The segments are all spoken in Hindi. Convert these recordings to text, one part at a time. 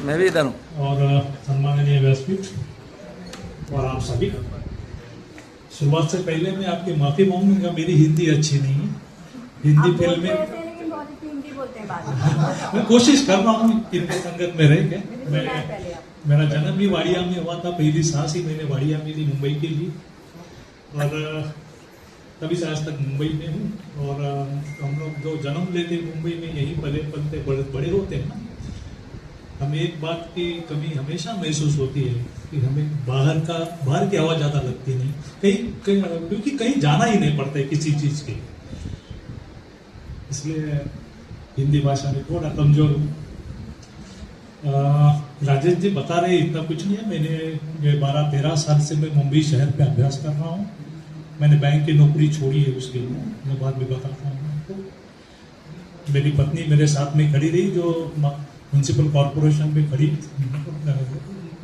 मैं भी इधर हूँ। और सम्माननीय व्यासपीठ और आप सभी, शुरुआत से पहले मैं आपकी माफी मांगूंगा, मेरी हिंदी अच्छी नहीं है। हिंदी फिल्में मैं कोशिश कर रहा हूँ इनके संगत में रह के। मेरा जन्म भी वाड़िया में हुआ था, पहली सांस ही मैंने वाड़िया में ली, मुंबई के लिए, और तभी से आज तक मुंबई में हूँ। और हम लोग जो जन्म लेते मुंबई में, यही पले पलते बड़े होते हैं ना, हमें एक बात की कमी हमेशा महसूस होती है कि हमें बाहर की आवाज ज्यादा लगती नहीं, क्योंकि कहीं जाना ही नहीं पड़ता है किसी चीज के, इसलिए हिंदी भाषा में थोड़ा कमजोर हूँ। राजेश जी बता रहे इतना कुछ नहीं है। मैंने 12-13 साल से मैं मुंबई शहर पे अभ्यास कर रहा हूँ। मैंने बैंक की नौकरी छोड़ी है, उसके लिए मैं बाद में बताता हूँ आपको। मेरी पत्नी मेरे साथ में खड़ी रही, जो म्यूनसिपल कॉरपोरेशन में खड़ी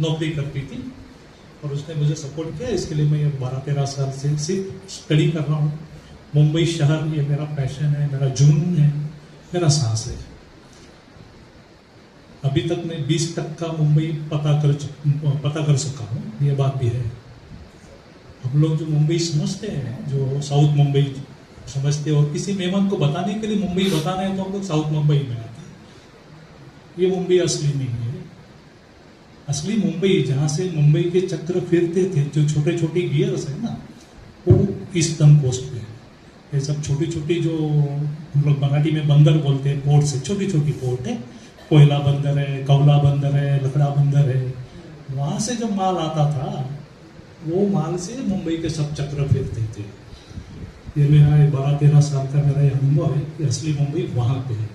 नौकरी करती थी, और उसने मुझे सपोर्ट किया। इसके लिए मैं 12-13 साल से सिर्फ स्टडी कर रहा हूँ। मुंबई शहर ये मेरा पैशन है, मेरा जुनून है, मेरा सांस है। अभी तक मैं 20% का मुंबई पता कर सका हूँ, ये बात भी है। हम लोग जो मुंबई समझते हैं, जो साउथ मुंबई समझते हैं, और किसी मेहमान को बताने के लिए मुंबई बताना है तो हम लोग साउथ मुंबई में आते हैं। ये मुंबई असली नहीं है। असली मुंबई, जहाँ से मुंबई के चक्र फिरते थे, जो छोटे छोटे गियर्स है ना, वो ईस्टर्न कोस्ट पे है। ये सब छोटी छोटी, जो हम लोग मराठी में बंदर बोलते हैं, पोर्ट से छोटी छोटी पोर्ट है। कोयला बंदर है, कौला बंदर है, लकड़ा बंदर है। वहां से जो माल आता था, वो माल से मुंबई के सब चक्र फिरते थे। ये मेरा 12-13 साल का मेरा ये अनुभव है कि असली मुंबई वहाँ पे है।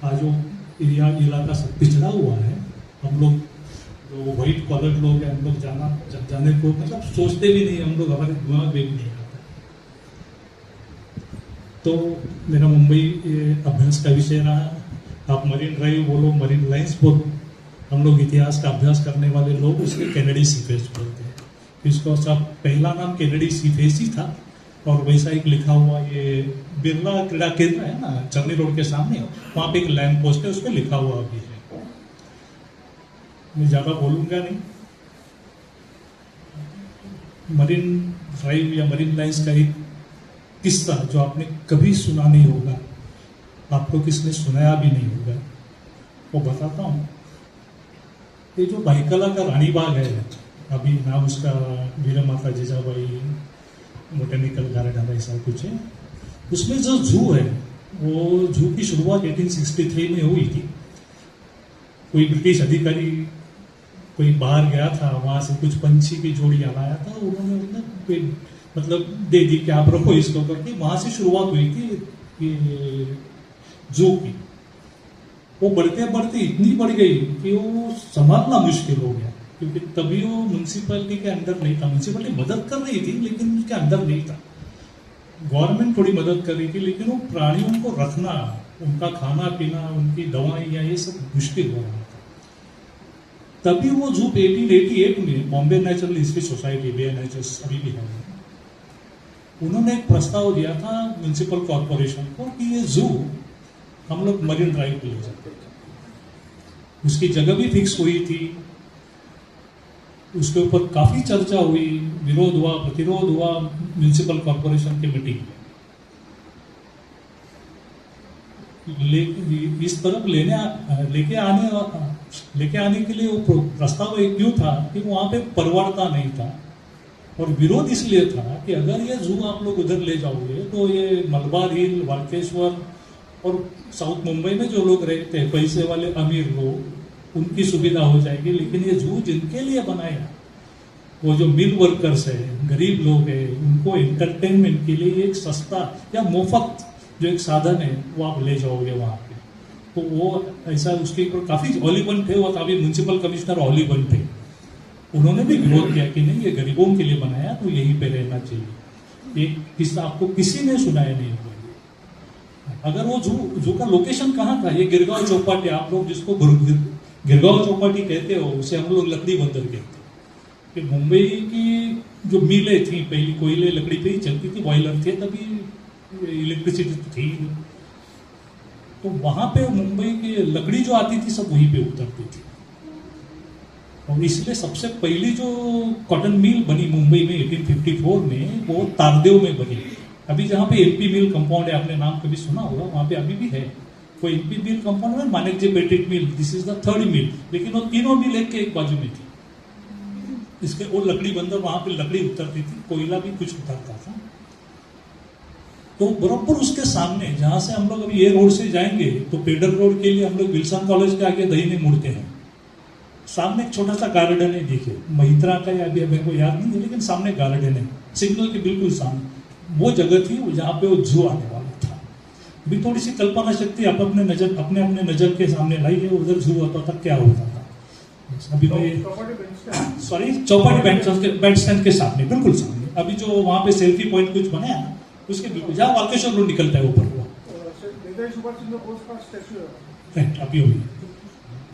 आज वो इलाका सब पिछड़ा हुआ है। हम लोग जो व्हाइट कॉलर लोग हैं, हम लोग जाने को मतलब सोचते भी नहीं, हम लोग, हमारे दिमाग में भी नहीं आता। तो मेरा मुंबई अभ्यास का विषय रहा। आप मरीन ड्राइव बोलो, मरीन लाइन्स बोलो, हम लोग इतिहास का अभ्यास करने वाले लोग उसके कैनेडी सीफेस बोलते हैं। इसका सब पहला नाम कैनेडी सीफेस ही था, और वैसा एक लिखा हुआ ये बिरला क्रीड़ा केंद्र है ना, चरनी रोड के सामने, वहाँ पे एक लैंड पोस्ट है, उस पर लिखा हुआ भी है। मैं ज़्यादा बोलूँगा नहीं। मरीन ड्राइव या मरीन लाइन्स का एक किस्सा जो आपने कभी सुना नहीं होगा, आपको किसने सुनाया भी नहीं होगा, वो बताता हूँ। ये जो भाईकला का रानी बाग है, अभी नाम उसका वीर माता जीजाबाई बोटेनिकल गार्डन ऐसा कुछ है, उसमें जो जू है, वो जू की शुरुआत 1863 में हुई थी। कोई ब्रिटिश अधिकारी कोई बाहर गया था, वहां से कुछ पंछी की जोड़ी लाया था, उन्होंने मतलब दे दी कि आप रखो इसको करके। वहां से शुरुआत हुई थी जू की। वो बढ़ते बढ़ते इतनी बढ़ गई कि वो संभालना मुश्किल हो गया, क्योंकि तभी वो म्यूनसिपैलिटी के अंदर नहीं था। म्यूनसिपैलिटी मदद कर रही थी, लेकिन उसके अंदर नहीं था। गवर्नमेंट थोड़ी मदद कर रही थी, लेकिन वो प्राणियों को रखना, उनका खाना पीना, उनकी दवाइयाँ, ये सब मुश्किल हो रहा था। तभी वो जू 1888 में Bombay natural history society, BNHS अभी भी है, उन्होंने एक प्रस्ताव दिया था म्यूनसिपल कॉर्पोरेशन को कि ये जू हम लोग मरीन ड्राइव पे ले जाते हैं। उसकी जगह भी फिक्स हुई थी, उसके ऊपर काफी चर्चा हुई, विरोध हुआ, प्रतिरोध हुआ म्यूनसिपल कॉर्पोरेशन की मीटिंग में। इस तरफ लेके आने के लिए वो प्रस्ताव एक क्यों था कि वहां पे परवड़ता नहीं था, और विरोध इसलिए था कि अगर ये जू आप लोग उधर ले जाओगे तो ये मलबार हिल, वाल्केश्वर और साउथ मुंबई में जो लोग रहते हैं, पैसे वाले अमीर लोग, उनकी सुविधा हो जाएगी। लेकिन ये जू जिनके लिए बनाया, वो जो मिल वर्कर्स है, गरीब लोग हैं, उनको एंटरटेनमेंट के लिए एक सस्ता या मुफ्त जो एक साधन है, वो आप ले जाओगे वहाँ पे। तो वो ऐसा, उसके ऊपर काफी ऑलिवन थे, वो तभी म्यूनसिपल कमिश्नर ऑलिवन थे। उन्होंने भी विरोध किया कि नहीं, ये गरीबों के लिए बनाया, तो यहीं पे रहना चाहिए। एक किस्सा आपको किसी ने सुनाया नहीं होगा। अगर वो जू का लोकेशन कहाँ था, ये गिरगांव चौपाटी, आप लोग जिसको गिरगांव चौपाटी कहते हो, उसे हम लोग लकड़ी बंदर कहते हैं। कि मुंबई की जो मिलें थी, पहली कोयले लकड़ी पे ही चलती थी, बॉयलर थे, तभी इलेक्ट्रिसिटी थी। तो वहां पे मुंबई की लकड़ी जो आती थी, सब वहीं पे उतरती थी। और इसलिए सबसे पहली जो कॉटन मिल बनी मुंबई में 1854 में, वो तारदेव में बनी। अभी जहाँ पे एमपी मिल कंपाउंड है, आपने नाम कभी सुना होगा, वहाँ पे अभी भी है वो एमपी मिल कंपाउंड में, Maneckji Petit mill, this is the third mill. लेकिन वो तीनों मिल एक के एक बाजू में थी। इसके वो लकड़ी बंदर, वहां पे लकड़ी उतरती थी, कोयला भी कुछ उतरता था। तो बराबर उसके सामने, जहां से हम लोग अभी ये रोड से जाएंगे तो पेडर रोड के लिए हम लोग विल्सन कॉलेज के आगे दहीने मुड़ते हैं, सामने एक छोटा सा गार्डन है, देखिए महिंद्रा का, या अभी मेरे को याद नहीं है, लेकिन सामने गार्डन है, सिग्नल के बिल्कुल सामने वो जगह थी जहाँ पे वो जू आने वाला था। अभी थोड़ी सी कल्पना शक्ति आप अपने नजर के सामने लाइए, उधर जू होता था, क्या होता था। अभी मैं चौपाटी बैंड स्टैंड के सामने, बिल्कुल सामने, अभी जो वहाँ पे सेल्फी पॉइंट कुछ बनाया उसके बिल्कुल जहाँ वाल्केश्वर रोड निकलता है ऊपर हुआ, अभी हुई।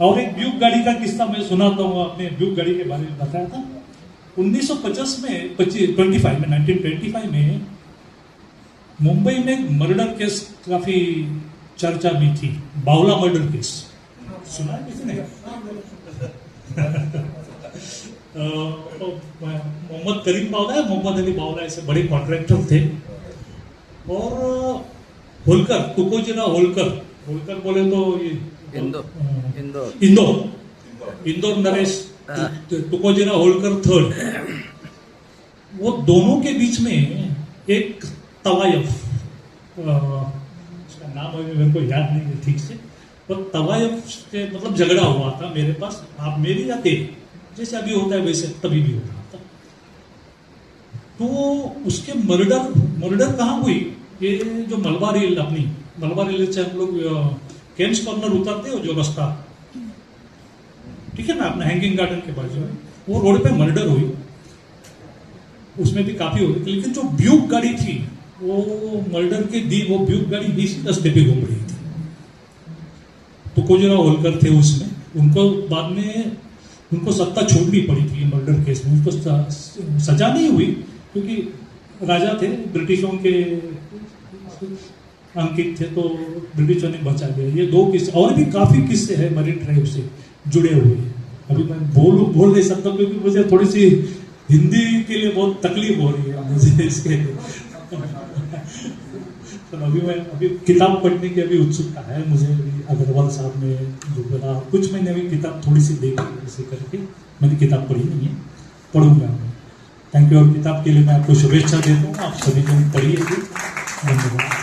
और एक ब्यूक गाड़ी का किस्सा मैं सुनाता हूँ, आपने ब्यूक गाड़ी के बारे में बताया था। 1925 में 1925 में मुंबई में एक मर्डर केस काफी चर्चा में थी, बावला मर्डर केस, सुना है किसी ने? मोहम्मद करीम बावला है, मोहम्मद अली बावला, ऐसे बड़े कॉन्ट्रैक्टर थे। और होलकर, तुकोजीराव होलकर बोले तो ये इंदौर नरेश, तुकोजीराव होलकर थर्ड, वो दोनों के बीच में एक तवायफ, उसका नाम अभी मेरे को याद नहीं है ठीक से, वो तवायफ से मतलब झगड़ा हुआ था मेरे पास, आप मेरी या तेरी, जैसे अभी होता है वैसे तभी भी होता था। तो उसके मर्डर कहाँ हुई? ये जो मलबा रेल से हम लोग केम्स कॉर्नर उतरते हो जो रास्ता, ठीक है ना, अपना हैंगिंग गार्डन के बाजू में, वो रोड पे मर्डर हुई, उसमें भी काफी हो गई। लेकिन जो ब्यूक गाड़ी थी, वो मर्डर के दिन वो ब्यूक गाड़ी इसी रास्ते पे घूम रही थी। तो तुकोजीराव होलकर थे उसमें, उनको बाद में उनको सत्ता छोड़नी पड़ी थी मर्डर केस में, उनको सजा नहीं हुई क्योंकि राजा थे, ब्रिटिशों के अंकित थे, तो ब्रिटिशों ने बचा लिया। ये दो किस्से, और भी काफी किस्से हैं मरीन ड्राइव से जुड़े हुए। अभी मैं बोल नहीं सकता क्योंकि मुझे थोड़ी सी हिंदी के लिए बहुत तकलीफ हो रही है मुझे इसके तो अभी किताब पढ़ने की अभी उत्सुकता है मुझे। अग्रवाल साहब ने जो बोला, कुछ महीने अभी किताब थोड़ी सी देखी इसे करके, मैंने किताब पढ़ी नहीं है, पढ़ूंगा मैं। Thank you. और किताब के लिए मैं आपको शुभेच्छा देता हूँ, आप सभी को पढ़िए। धन्यवाद।